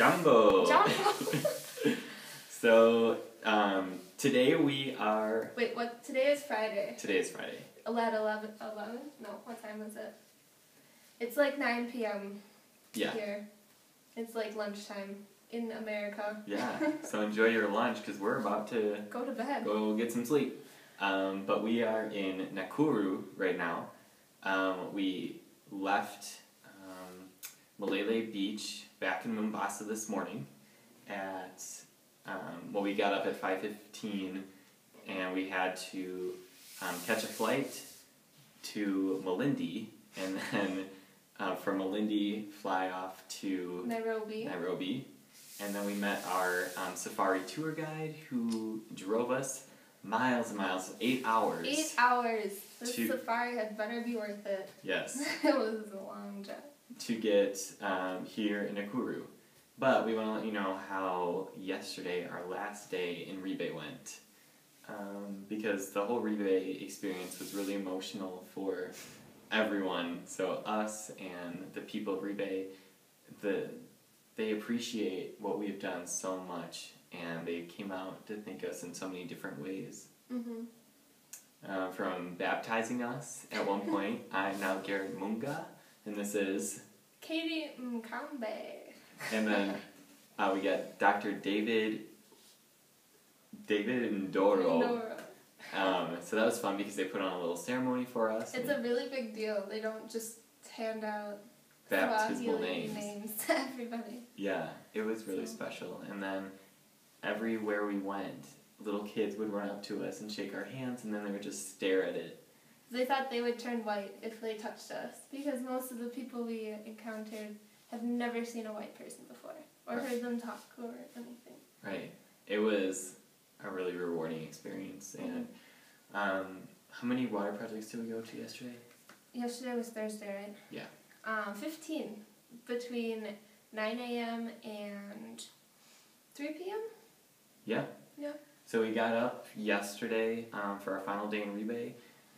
Jumbo! Jumbo! So, today we are... Wait, what? Today is Friday. Today is Friday. 11? No, what time is it? It's like 9 p.m. Yeah. Here. It's like lunchtime in America. Yeah, so enjoy your lunch because we're about to... Go to bed. Go get some sleep. But we are in Nakuru right now. We left Malele Beach back in Mombasa this morning at... we got up at 5:15 and we had to catch a flight to Malindi and then from Malindi fly off to Nairobi. And then we met our safari tour guide who drove us miles and miles, 8 hours. 8 hours! This safari had better be worth it. Yes. It was a long trip. To get here in Nakuru. But we want to let you know how yesterday, our last day in Ribe went. Because the whole Ribe experience was really emotional for everyone. So us and the people of Ribe, they appreciate what we've done so much. And they came out to thank us in so many different ways. Mm-hmm. From baptizing us at one point. I'm now Garrett Munga. And this is... Katie Mkambe. And then we got Dr. David Ndoro. So that was fun because they put on a little ceremony for us. It's a really big deal. They don't just hand out baptismal names to everybody. Yeah, it was really special. And then everywhere we went, little kids would run up to us and shake our hands, and then they would just stare at it. They thought they would turn white if they touched us, because most of the people we encountered have never seen a white person before, or heard them talk, or anything. Right. It was a really rewarding experience. And how many water projects did we go to yesterday? Yesterday was Thursday, right? Yeah. 15, between 9 a.m. and 3 p.m.? Yeah. Yeah. So we got up yesterday for our final day in Ribe,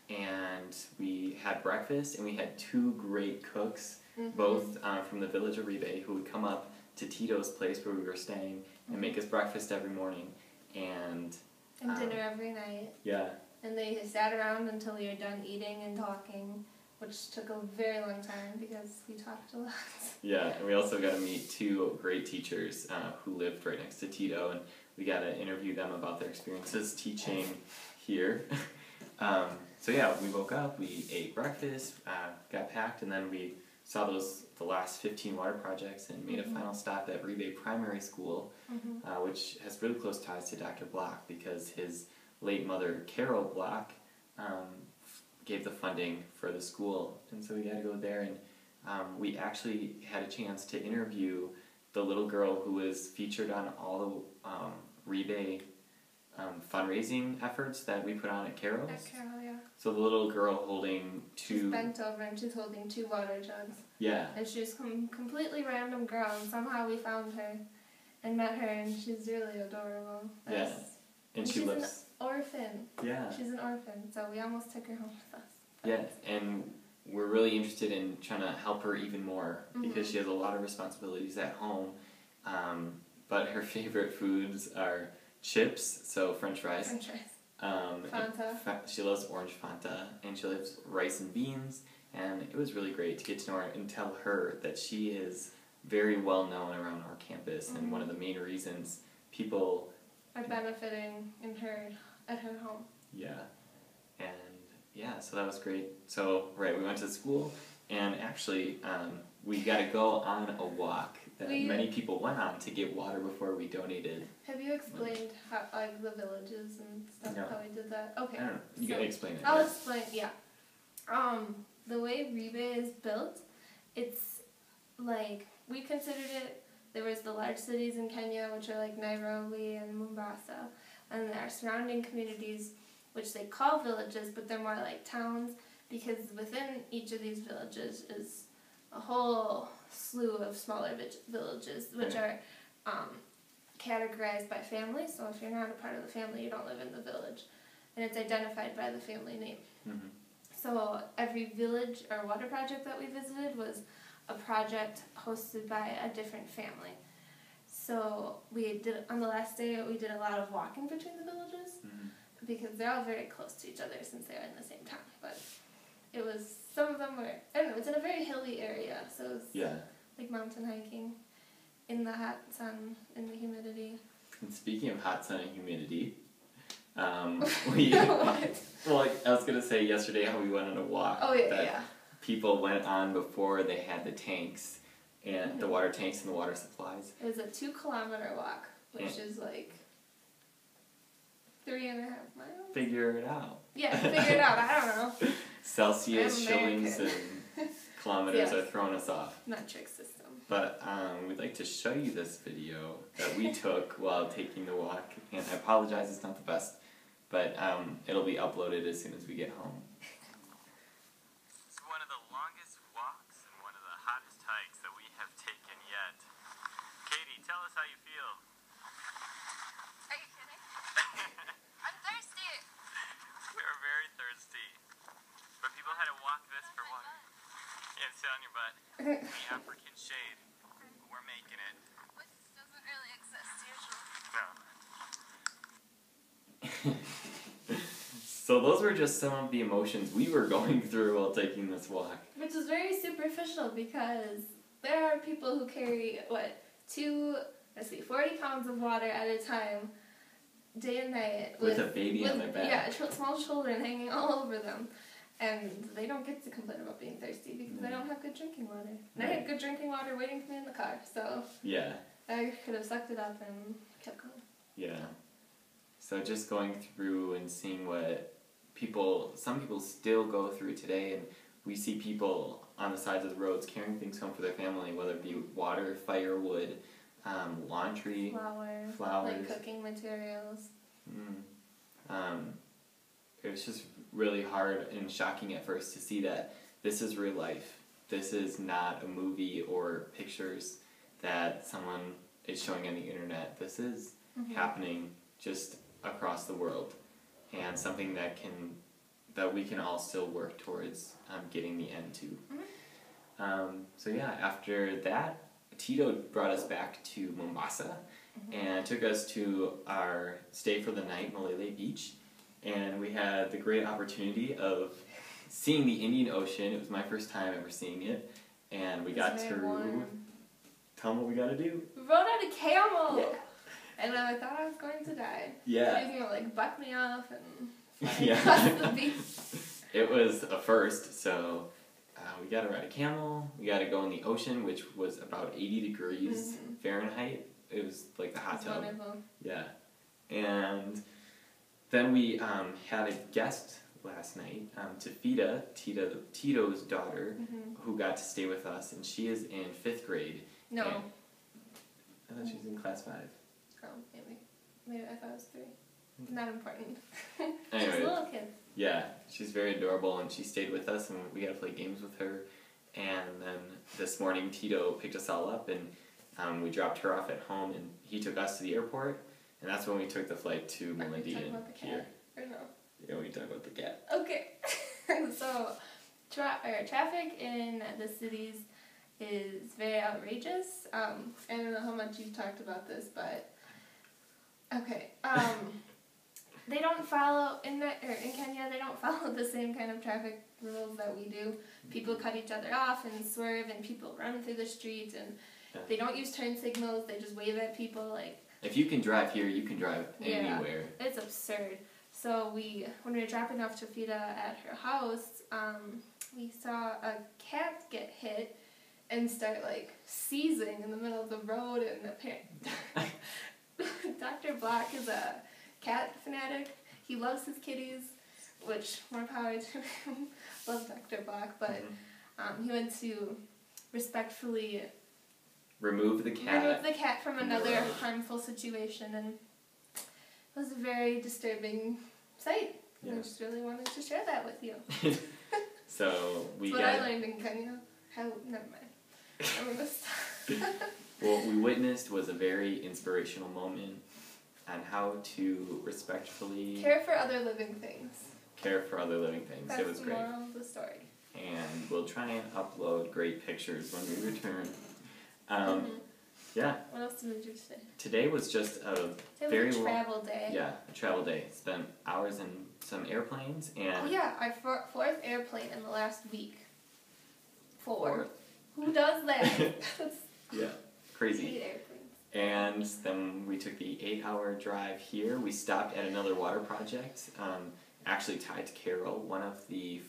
and we had breakfast, and we had two great cooks, both from the village of Ribe, who would come up to Tito's place where we were staying and make us breakfast every morning. And dinner every night. Yeah. And they sat around until we were done eating and talking, which took a very long time because we talked a lot. Yeah, and we also got to meet two great teachers who lived right next to Tito, and we got to interview them about their experiences teaching here. So yeah, we woke up, we ate breakfast, got packed, and then we saw the last 15 water projects and made a final stop at Ribe Primary School, which has really close ties to Dr. Block because his late mother, Carol Block, gave the funding for the school. And so we got to go there, and we actually had a chance to interview the little girl who was featured on all the Ribe fundraising efforts that we put on at Carol's. At Carol, yeah. So the little girl holding two... She's bent over and she's holding 2 water jugs. Yeah. And she's a completely random girl, and somehow we found her and met her, and she's really adorable. Yeah. And she lives... She's an orphan. Yeah. She's an orphan, so we almost took her home with us. Yeah, and we're really interested in trying to help her even more because she has a lot of responsibilities at home. But her favorite foods are chips, so French fries. French fries. Fanta. She loves orange Fanta, and she loves rice and beans. And it was really great to get to know her and tell her that she is very well known around our campus, and one of the main reasons people are benefiting at her home. Yeah, and yeah, so that was great. So we went to school, and actually we got to go on a walk that many people went on to get water before we donated. Have you explained how, the villages and stuff, how we did that? Okay. I don't know. You gotta explain it. I'll explain, yeah. The way Ribe is built, it's like, we considered it, there was the large cities in Kenya, which are like Nairobi and Mombasa, and there are surrounding communities, which they call villages, but they're more like towns, because within each of these villages is a whole slew of smaller villages, which are categorized by family. So if you're not a part of the family, you don't live in the village. And it's identified by the family name. So every village or water project that we visited was a project hosted by a different family. So we did, on the last day, we did a lot of walking between the villages because they're all very close to each other since they're in the same town. But it was, some of them were, I don't know, it's in a very hilly area, so it was like mountain hiking in the hot sun, in the humidity. And speaking of hot sun and humidity, we, What? well, I was going to say yesterday how we went on a walk. Oh, yeah. People went on before they had the tanks, and the water tanks and the water supplies. It was a 2-kilometer walk, which is like 3.5 miles? Figure it out. Yeah, figure it out. I don't know. Celsius, shillings, and kilometers are throwing us off. Metric system. But we'd like to show you this video that we took while taking the walk. And I apologize, it's not the best, but it'll be uploaded as soon as we get home. It's one of the longest walks and one of the hottest hikes that we have taken yet. Katie, tell us how you feel. Are you kidding? I'm thirsty. We are very thirsty. But people had to walk this for water. Yeah, sit on your butt. The African shade. We're making it. Which doesn't really exist usually. No. So those were just some of the emotions we were going through while taking this walk. Which is very superficial because there are people who carry, 40 pounds of water at a time, day and night. With a baby on their back. Yeah, small children hanging all over them. And they don't get to complain about being thirsty because they don't have good drinking water. And I had good drinking water waiting for me in the car, so Yeah. I could have sucked it up and kept going. Yeah. So just going through and seeing what some people still go through today, and we see people on the sides of the roads carrying things home for their family, whether it be water, firewood, laundry, flowers, like cooking materials. It was just really hard and shocking at first to see that this is real life. This is not a movie or pictures that someone is showing on the internet. This is happening just across the world, and something that we can all still work towards getting the end to. So yeah, after that, Tito brought us back to Mombasa and took us to our stay for the night, Molele Beach, and we had the great opportunity of seeing the Indian Ocean. It was my first time ever seeing it, and we got to tell them what we got to do. We rode on a camel! Yeah. And I thought I was going to die. Yeah. He was going to buck me off and fly across the beach. It was a first, so we got to ride a camel, we got to go in the ocean, which was about 80 degrees Fahrenheit. It was like the hot tub. Wonderful. Yeah. And then we had a guest last night, Tafida, Tito's daughter, who got to stay with us, and she is in 5th grade. No. And I thought she was in class 5. Oh, maybe. Maybe I thought it was 3. Not important. Anyway, She's a little kid. Yeah, she's very adorable, and she stayed with us, and we got to play games with her. And then this morning, Tito picked us all up, and we dropped her off at home, and he took us to the airport, and that's when we took the flight to Malindi and here. Or no? Yeah, we talk about the cat. Okay. So, traffic in the cities is very outrageous. I don't know how much you've talked about this, but okay. They don't follow in Kenya. They don't follow the same kind of traffic rules that we do. People cut each other off and swerve, and people run through the street, and they don't use turn signals. They just wave at people like. If you can drive here, you can drive anywhere. It's absurd. So when we were dropping off Tafida at her house, we saw a cat get hit and start seizing in the middle of the road, and Dr. Block is a cat fanatic. He loves his kitties, which more power to him. Love Dr. Block, but he went to respectfully remove the cat from another harmful situation, and it was a very disturbing sight. Yeah. I just really wanted to share that with you. So That's what I learned in Kenya. Never mind. I'm gonna stop. What we witnessed was a very inspirational moment on how to respectfully care for other living things. That's it was great. The moral of the story. And we'll try and upload great pictures when we return. Yeah. What else did we do today? Today was just a It very was a long, travel day. yeah, a travel day. Spent hours in some airplanes and Oh yeah, our fourth airplane in the last week. Fourth. Who does that? That's yeah, 8 crazy. airplanes. And then we took the 8-hour drive here. We stopped at another water project, actually tied to Carroll. One of the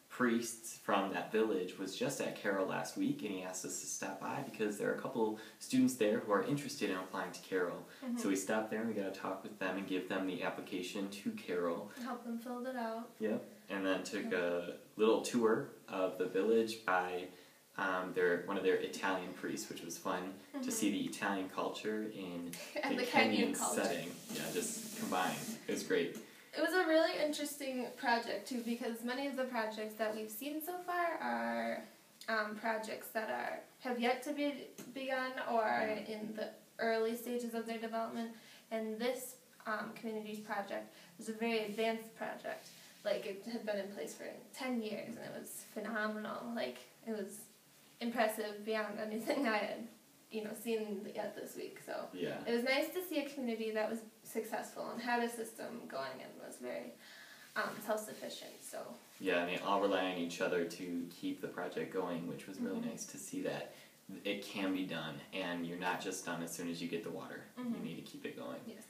priests from that village was just at Carroll last week, and he asked us to stop by because there are a couple students there who are interested in applying to Carroll. Mm-hmm. So we stopped there and we got to talk with them and give them the application to Carroll. Help them fill it out. Yep. And then took a little tour of the village by one of their Italian priests, which was fun to see the Italian culture in And a the Kenyan Kenyan culture. setting. Yeah, just combined. It was great. It was a really interesting project too, because many of the projects that we've seen so far are projects that have yet to be begun or are in the early stages of their development. And this community's project was a very advanced project. Like, it had been in place for 10 years, and it was phenomenal. Like, it was impressive beyond anything I had, seen yet this week. So Yeah. it was nice to see a community that was successful and had a system going and was very self-sufficient. So Yeah, and they all rely on each other to keep the project going, which was really nice to see that it can be done, and you're not just done as soon as you get the water. You need to keep it going. yes,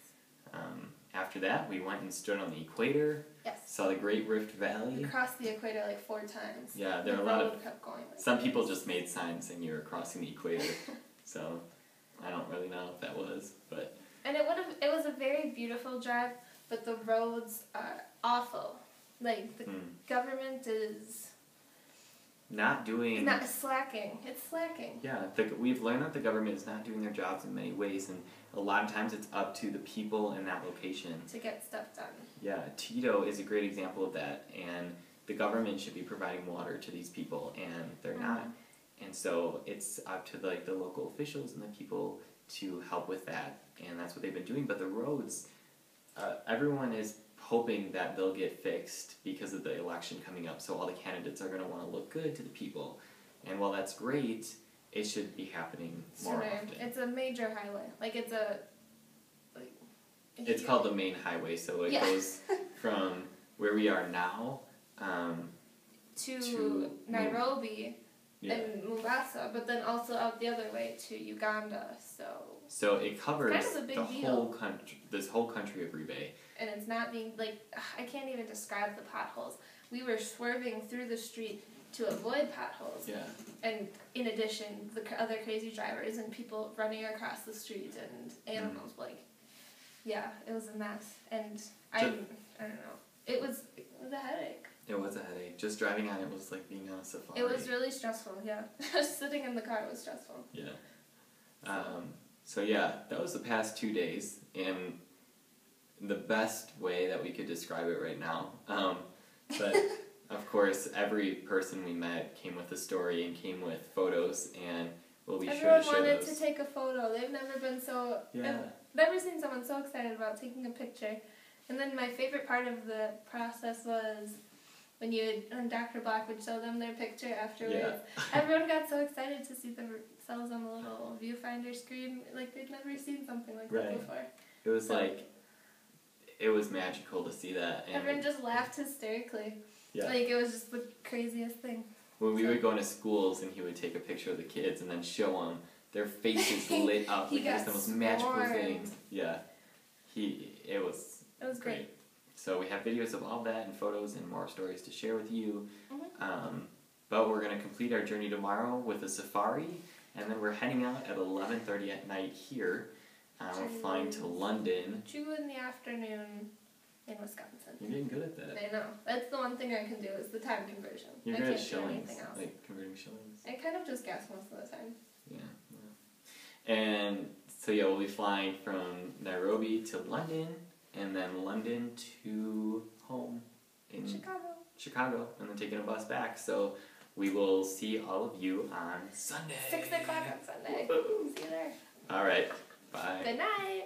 After that, we went and stood on the equator, yes. saw the Great Rift We Valley. crossed the equator like 4 times. Yeah, there The are a lot road of... kept going. Like Some this. people just made signs saying you were crossing the equator, so I don't really know if that was, but... And it was a very beautiful drive, but the roads are awful. Like, the government is Not doing... not slacking. It's slacking. Yeah, we've learned that the government is not doing their jobs in many ways, and a lot of times it's up to the people in that location. To get stuff done. Yeah, Tito is a great example of that, and the government should be providing water to these people, and they're not. And so it's up to the local officials and the people to help with that, and that's what they've been doing. But the roads, everyone is hoping that they'll get fixed because of the election coming up, so all the candidates are going to want to look good to the people. And while that's great, it should be happening more Sooner. often. It's a major highway. Like, it's a... Like, It's called the main highway, so it Yeah. goes from where we are now to Nairobi yeah. and Mombasa, but then also out the other way to Uganda. So it covers kind of a big the deal. whole country, this whole country of Ribe. And it's not being, like, I can't even describe the potholes. We were swerving through the street to avoid potholes. Yeah. And in addition, the other crazy drivers and people running across the street and animals, yeah, it was a mess. And I don't know. It was a headache. It was a headache. Just driving on it was like being on a safari. It was really stressful, yeah. Just sitting in the car was stressful. Yeah. So yeah, that was the past 2 days in the best way that we could describe it right now. But of course, every person we met came with a story and came with photos, and we'll be sure Everyone to share wanted those. to take a photo. They've never been so... Yeah. I've never seen someone so excited about taking a picture. And then my favorite part of the process was when Dr. Black would show them their picture afterwards. Yeah. Everyone got so excited to see themselves on the little viewfinder screen. Like, they'd never seen something like that before. It was it was magical to see that. And Everyone just laughed hysterically. yeah. Like, it was just the craziest thing. When we would go into schools and he would take a picture of the kids and then show them, their faces lit up. He Like, it was got the most magical swarmed. thing. Yeah. It was great. So we have videos of all that and photos and more stories to share with you. Mm-hmm. But we're going to complete our journey tomorrow with a safari, and then we're heading out at 11:30 at night here. We're flying to London. 2 in the afternoon in Wisconsin. You're getting good at that. I know. That's the one thing I can do is the time conversion. You're I good can't at do shillings, anything else. like converting shillings. I kind of just guess most of the time. Yeah. And so yeah, we'll be flying from Nairobi to London, and then London to home in Chicago, and then taking a bus back. So we will see all of you on Sunday. 6 o'clock on Sunday. Woo-hoo. See you there. All right. Bye. Good night.